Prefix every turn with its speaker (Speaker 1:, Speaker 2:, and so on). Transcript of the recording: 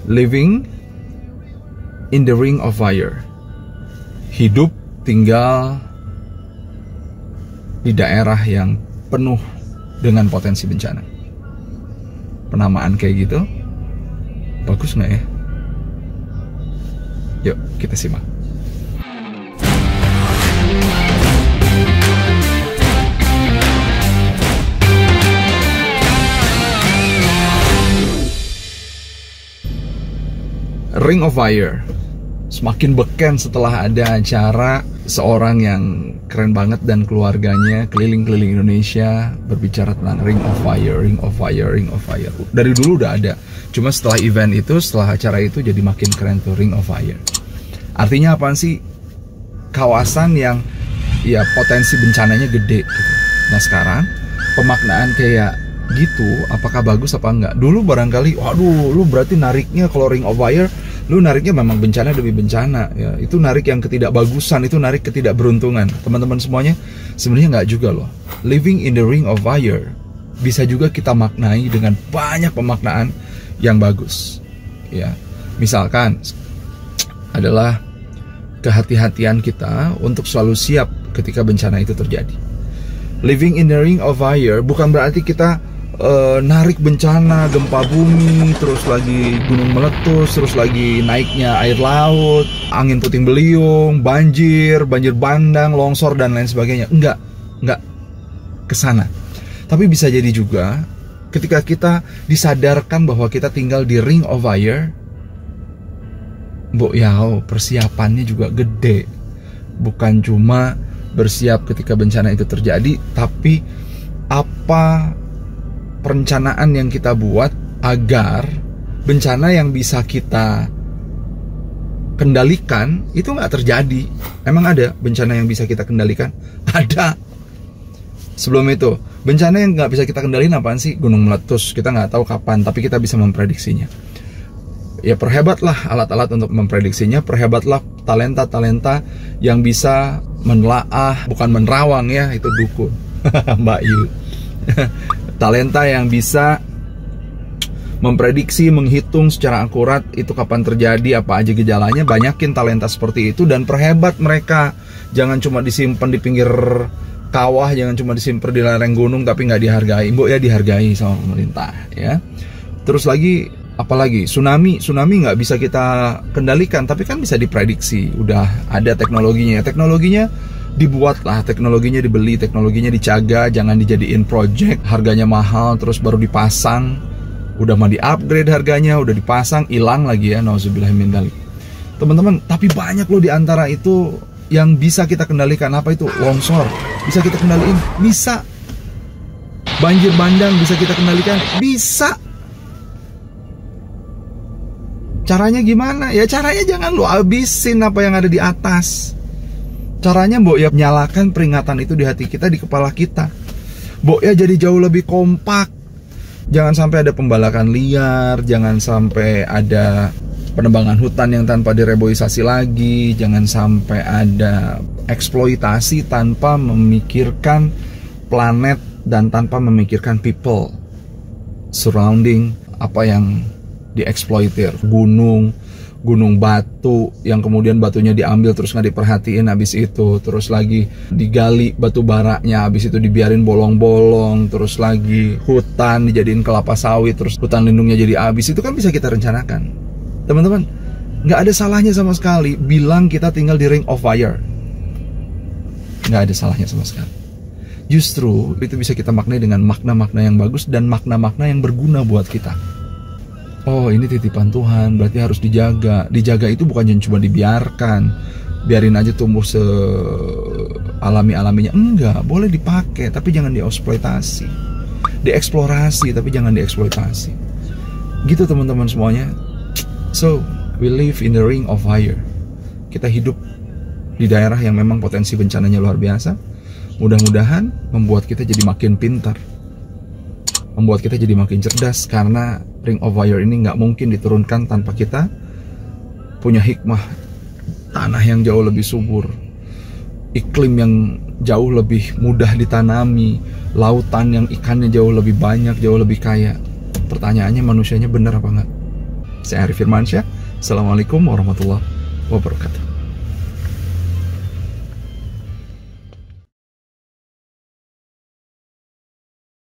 Speaker 1: living in the ring of fire. Hidup tinggal di daerah yang penuh dengan potensi bencana. Penamaan kayak gitu bagus nggak ya? Yuk kita simak. Ring of Fire semakin beken setelah ada acara seorang yang keren banget dan keluarganya keliling-keliling Indonesia berbicara tentang Ring of Fire, Ring of Fire, Ring of Fire. Dari dulu udah ada, cuma setelah event itu, setelah acara itu jadi makin keren tuh Ring of Fire. Artinya apaan sih? Kawasan yang ya potensi bencananya gede gitu. Nah sekarang pemaknaan kayak gitu apakah bagus apa enggak? Dulu barangkali waduh lu berarti nariknya kalau Ring of Fire lu nariknya memang bencana demi bencana ya, itu narik yang ketidakbagusan, itu narik ketidakberuntungan. Teman-teman semuanya sebenarnya nggak juga loh. Living in the Ring of Fire bisa juga kita maknai dengan banyak pemaknaan yang bagus ya. Misalkan adalah kehati-hatian kita untuk selalu siap ketika bencana itu terjadi. Living in the Ring of Fire bukan berarti kita narik bencana, gempa bumi, terus lagi gunung meletus, terus lagi naiknya air laut, angin puting beliung, banjir bandang, longsor dan lain sebagainya. Enggak kesana. Tapi bisa jadi juga ketika kita disadarkan bahwa kita tinggal di Ring of Fire, persiapannya juga gede. Bukan cuma bersiap ketika bencana itu terjadi, tapi apa perencanaan yang kita buat agar bencana yang bisa kita kendalikan itu nggak terjadi. Emang ada bencana yang bisa kita kendalikan? Ada. Sebelum itu, bencana yang nggak bisa kita kendaliin apaan sih? Gunung meletus, kita nggak tahu kapan, tapi kita bisa memprediksinya. Ya perhebatlah alat-alat untuk memprediksinya, perhebatlah talenta-talenta yang bisa menelaah, bukan menerawang ya, itu dukun. Mbak Yu. Talenta yang bisa memprediksi, menghitung secara akurat itu kapan terjadi, apa aja gejalanya. Banyakin talenta seperti itu dan perhebat mereka. Jangan cuma disimpan di pinggir kawah, jangan cuma disimpan di lereng gunung tapi nggak dihargai. Mbok ya dihargai sama pemerintah ya. Terus lagi apalagi tsunami nggak bisa kita kendalikan tapi kan bisa diprediksi. Udah ada teknologinya. Teknologinya dibuatlah, teknologinya dibeli, teknologinya dijaga, jangan dijadiin project harganya mahal terus baru dipasang, udah mau di-upgrade harganya, udah dipasang, hilang lagi ya, nauzubillah min dzalik. Teman-teman, tapi banyak loh di antara itu yang bisa kita kendalikan. Apa itu? Longsor bisa kita kendaliin, bisa. Banjir bandang bisa kita kendalikan, bisa. Caranya gimana? Ya caranya jangan lo habisin apa yang ada di atas. Caranya Mbok ya nyalakan peringatan itu di hati kita, di kepala kita. Mbok ya jadi jauh lebih kompak. Jangan sampai ada pembalakan liar, jangan sampai ada penebangan hutan yang tanpa direboisasi lagi, jangan sampai ada eksploitasi tanpa memikirkan planet dan tanpa memikirkan people surrounding apa yang dieksploitir. Gunung batu yang kemudian batunya diambil terus nggak diperhatiin, habis itu terus lagi digali batu baranya, habis itu dibiarin bolong-bolong, terus lagi hutan dijadiin kelapa sawit, terus hutan lindungnya jadi habis. Itu kan bisa kita rencanakan. Teman-teman, nggak ada salahnya sama sekali bilang kita tinggal di Ring of Fire. Nggak ada salahnya sama sekali. Justru itu bisa kita maknai dengan makna-makna yang bagus dan makna-makna yang berguna buat kita. Oh ini titipan Tuhan, berarti harus dijaga. Dijaga itu bukan cuma dibiarkan, biarin aja tumbuh sealami-alaminya. Enggak, boleh dipakai, tapi jangan dieksploitasi. Dieksplorasi, tapi jangan dieksploitasi. Gitu teman-teman semuanya. So, we live in the Ring of Fire. Kita hidup di daerah yang memang potensi bencananya luar biasa. Mudah-mudahan membuat kita jadi makin pintar, membuat kita jadi makin cerdas, karena Ring of Fire ini nggak mungkin diturunkan tanpa kita punya hikmah. Tanah yang jauh lebih subur, iklim yang jauh lebih mudah ditanami, lautan yang ikannya jauh lebih banyak, jauh lebih kaya. Pertanyaannya, manusianya benar apa enggak? Saya Arif Firmansyah. Assalamualaikum warahmatullahi wabarakatuh.